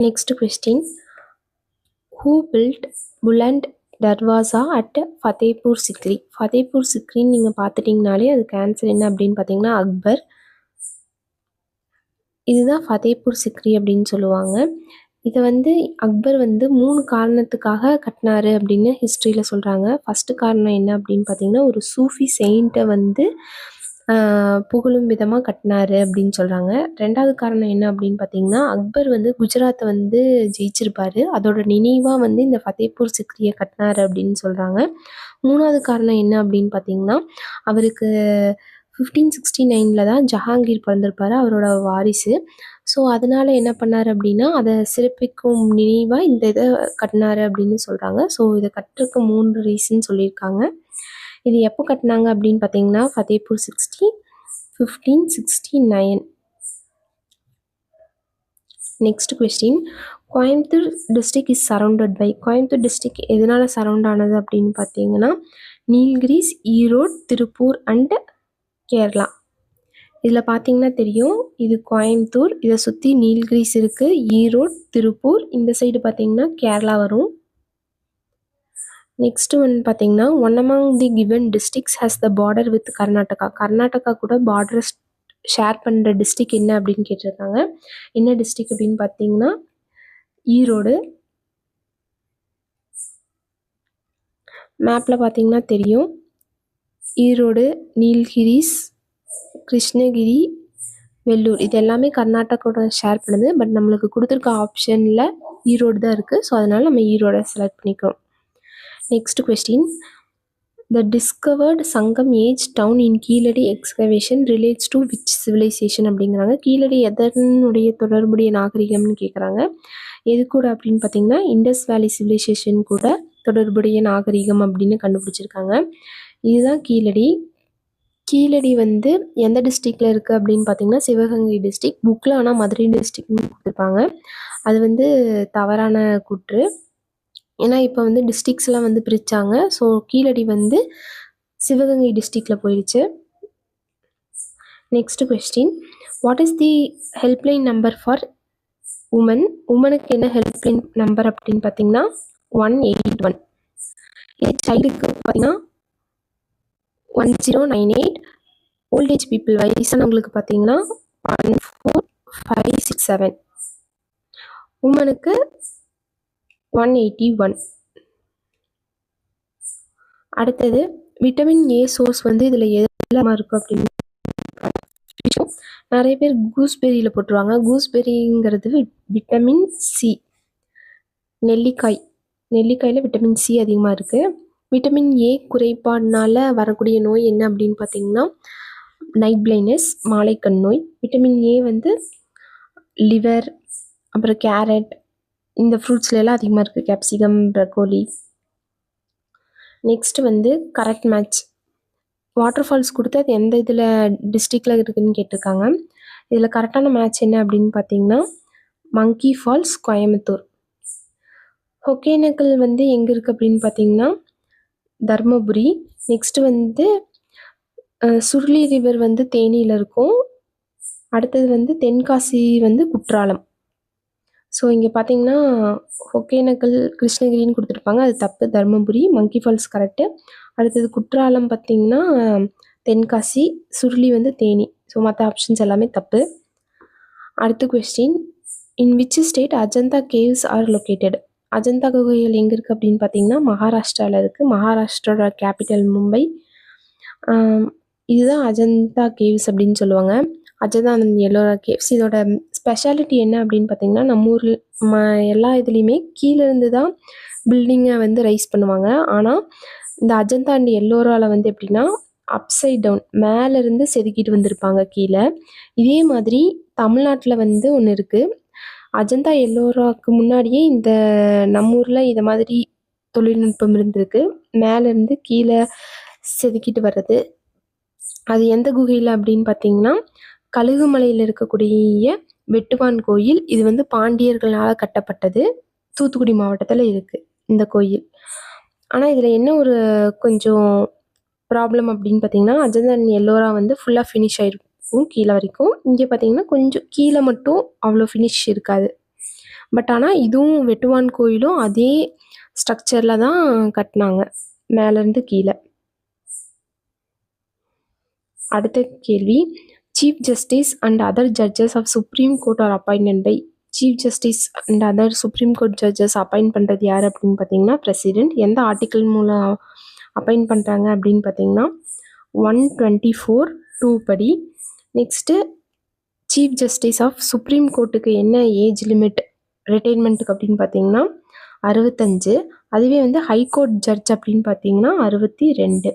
Next question. Who built Buland Darwaza at Fatehpur Sikri? Fatehpur Sikri நீங்கள் பார்த்துட்டிங்கனாலே அதுக்கு answer என்ன அப்படின்னு பார்த்தீங்கன்னா அக்பர். இதுதான் ஃபதேபூர் சிக்ரி அப்படின்னு சொல்லுவாங்க. இதை வந்து அக்பர் வந்து 3 காரணத்துக்காக கட்டினாரு அப்படின்னு ஹிஸ்ட்ரியில் சொல்கிறாங்க. ஃபஸ்ட்டு காரணம் என்ன அப்படின்னு பார்த்தீங்கன்னா ஒரு சூஃபி செயிண்ட்டை வந்து புகழும் விதமாக கட்டினாரு அப்படின்னு சொல்கிறாங்க. 2வது காரணம் என்ன அப்படின்னு பார்த்தீங்கன்னா அக்பர் வந்து குஜராத்தை வந்து ஜெயிச்சிருப்பார், அதோட நினைவாக வந்து இந்த ஃபதேபூர் சிக்ரியை கட்டினாரு அப்படின்னு சொல்கிறாங்க. 3வது காரணம் என்ன அப்படின்னு பார்த்தீங்கன்னா அவருக்கு 1569 தான் ஜஹாங்கீர் பிறந்திருப்பார், அவரோட வாரிசு. ஸோ அதனால் என்ன பண்ணார் அப்படின்னா அதை சிறப்பிக்கும் நினைவாக இந்த இதை கட்டினாரு அப்படின்னு சொல்கிறாங்க. ஸோ இதை கட்டுறதுக்கு 3 ரீசன் சொல்லியிருக்காங்க. இது எப்போ கட்டினாங்க அப்படின்னு பார்த்தீங்கன்னா ஃபதேபூர் சிக்ஸ்டி 1569. Next question. Coimbatore district is surrounded by. Coimbatore district எதனால் சரௌண்ட் ஆனது அப்படின்னு பார்த்தீங்கன்னா நீல்கிரிஸ், ஈரோடு, திருப்பூர் அண்ட் கேரளா. இதில் பார்த்தீங்கன்னா தெரியும், இது கோயம்புத்தூர், இதை சுற்றி நீல்கிரிஸ் இருக்குது, ஈரோடு, திருப்பூர், இந்த சைடு பார்த்தீங்கன்னா கேரளா வரும். நெக்ஸ்ட் ஒன் பார்த்தீங்கன்னா one among the given districts has the border with Karnataka. Karnataka கூட பார்டர் ஷேர் பண்ணுற டிஸ்ட்ரிக்ட் என்ன அப்படின்னு கேட்டிருக்காங்க. என்ன டிஸ்ட்ரிக்ட் அப்படின்னு பார்த்தீங்கன்னா ஈரோடு. மேப்பில் பார்த்தீங்கன்னா தெரியும், ஈரோடு, நீல்கிரிஸ், கிருஷ்ணகிரி, வெள்ளூர் இது எல்லாமே கர்நாடகாவோட ஷேர் பண்ணுது. பட் நம்மளுக்கு கொடுத்துருக்க ஆப்ஷனில் ஈரோடு தான் இருக்குது. ஸோ அதனால் நம்ம ஈரோடை செலக்ட் பண்ணிக்கிறோம். Next question. The discovered Sangam age town in Keezhadi excavation relates to which civilisation அப்படிங்கிறாங்க. கீழடி எதனுடைய தொடர்புடைய நாகரிகம்னு கேட்குறாங்க. எது கூட அப்படின்னு பார்த்தீங்கன்னா இண்டஸ் வேலி சிவிலைசேஷன் கூட தொடர்புடைய நாகரிகம் அப்படின்னு கண்டுபிடிச்சிருக்காங்க. இதுதான் கீழடி. கீழடி வந்து எந்த டிஸ்ட்ரிக்டில் இருக்குது அப்படின்னு பார்த்தீங்கன்னா சிவகங்கை டிஸ்ட்ரிக்ட். புக்கில் ஆனால் மதுரை டிஸ்ட்ரிக்ட்னு கொடுத்துருப்பாங்க. அது வந்து தவறான கூற்று. ஏன்னா இப்போ வந்து டிஸ்ட்ரிக்ஸ்லாம் வந்து பிரித்தாங்க. ஸோ கீழடி வந்து சிவகங்கை டிஸ்ட்ரிக்டில் போயிடுச்சு. Next question. What is the helpline number for women? உமனுக்கு என்ன ஹெல்ப்லைன் நம்பர் அப்படின்னு பார்த்தீங்கன்னா 181. இது சைல்டுக்கு பார்த்தீங்கன்னா 1098. ஓல்டேஜ் பீப்புள் வயசானவங்களுக்கு பார்த்தீங்கன்னா 14567. உமனுக்கு 181. அடுத்தது விட்டமின் ஏ சோர்ஸ் வந்து இதில் எதெல்லாம் இருக்குது அப்படின்னு நிறைய பேர் கூஸ்பெரியில் போட்டுருவாங்க. கூஸ்பெரிங்கிறது விட்டமின் சி. நெல்லிக்காயில் விட்டமின் சி அதிகமாக இருக்குது. விட்டமின் ஏ குறைபாடுனால வரக்கூடிய நோய் என்ன அப்படின்னு பார்த்தீங்கன்னா நைட் பிளைண்ட்னஸ், மாலைக்கண் நோய். விட்டமின் ஏ வந்து லிவர், அப்புறம் கேரட், இந்த ஃப்ரூட்ஸ்லாம் அதிகமாக இருக்குது, கேப்சிகம், ப்ரக்கோலி. நெக்ஸ்ட் வந்து கரெக்ட் மேட்ச். வாட்டர் ஃபால்ஸ் கொடுத்து அது எந்த இதில் டிஸ்ட்ரிக்டில் இருக்குதுன்னு கேட்டிருக்காங்க. இதில் கரெக்டான மேட்ச் என்ன அப்படின்னு பார்த்தீங்கன்னா மங்கி ஃபால்ஸ், கோயம்புத்தூர். ஒகேனக்கல் வந்து எங்கே இருக்குது அப்படின்னு பார்த்தீங்கன்னா தர்மபுரி. நெக்ஸ்ட்டு வந்து சுருளி ரிவர் வந்து தேனியில் இருக்கும். அடுத்தது வந்து தென்காசி வந்து குற்றாலம். ஸோ இங்கே பார்த்தீங்கன்னா ஒகேனக்கல் கிருஷ்ணகிரின்னு கொடுத்துருப்பாங்க, அது தப்பு. தர்மபுரி. Monkey falls correct. அடுத்தது குற்றாலம் பார்த்தீங்கன்னா தென்காசி, சுருளி வந்து தேனி. ஸோ மற்ற ஆப்ஷன்ஸ் எல்லாமே தப்பு. அடுத்த question. In which state Ajanta caves are located? Ajanta குகைகள் எங்கே இருக்குது அப்படின்னு பார்த்தீங்கன்னா மகாராஷ்டிராவில் இருக்குது. மகாராஷ்டிராவோட கேபிட்டல் மும்பை. இதுதான் அஜந்தா கேவ்ஸ் அப்படின்னு சொல்லுவாங்க. அஜந்தா எல்லோரா கேவ்ஸ். இதோட ஸ்பெஷாலிட்டி என்ன அப்படின்னு பார்த்தீங்கன்னா நம்ம ஊரில் எல்லா இதுலேயுமே கீழேருந்து தான் பில்டிங்கை வந்து ரைஸ் பண்ணுவாங்க. ஆனால் இந்த அஜந்தா அண்ட் எல்லோராவில் வந்து எப்படின்னா அப்சைட் டவுன், மேலேருந்து செதுக்கிட்டு வந்திருப்பாங்க கீழே. இதே மாதிரி தமிழ்நாட்டில் வந்து ஒன்று இருக்குது. அஜந்தா எல்லோராவுக்கு முன்னாடியே இந்த நம்ம ஊரில் இதை மாதிரி தொழில்நுட்பம் இருந்திருக்கு, மேலேருந்து கீழே செதுக்கிட்டு வர்றது. அது எந்த குகையில் அப்படின்னு பார்த்தீங்கன்னா கழுகுமலையில் இருக்கக்கூடிய வெட்டுவான் கோயில். இது வந்து பாண்டியர்களால் கட்டப்பட்டது. தூத்துக்குடி மாவட்டத்தில் இருக்குது இந்த கோயில். ஆனால் இதில் என்ன ஒரு கொஞ்சம் ப்ராப்ளம் அப்படின்னு பார்த்தீங்கன்னா அஜந்தா எல்லோரா வந்து ஃபுல்லாக ஃபினிஷ் ஆகிருக்கும் கீழே வரைக்கும். இங்கே பார்த்தீங்கன்னா கொஞ்சம் கீழே மட்டும் அவ்வளோ ஃபினிஷ் இருக்காது. பட் ஆனால் இதுவும் வெட்டுவான் கோயிலும் அதே ஸ்ட்ரக்சரில் தான் கட்டினாங்க, மேலேருந்து கீழே. அடுத்த கேள்வி, chief justice and other judges of supreme court are appointment by. Chief justice and other supreme court judges appoint பண்ணுறது யார் அப்படின்னு பார்த்தீங்கன்னா பிரசிடென்ட். எந்த ஆர்டிக்கிள் மூலம் அப்பாயின்ட் பண்ணுறாங்க அப்படின்னு பார்த்தீங்கன்னா 124(2) படி. Next chief justice of supreme கோர்ட்டுக்கு என்ன ஏஜ் லிமிட் ரிட்டைர்மெண்ட்டுக்கு அப்படின்னு பார்த்தீங்கன்னா 65. அதுவே வந்து ஹைகோர்ட் ஜட்ஜ் அப்படின்னு பார்த்தீங்கன்னா 62.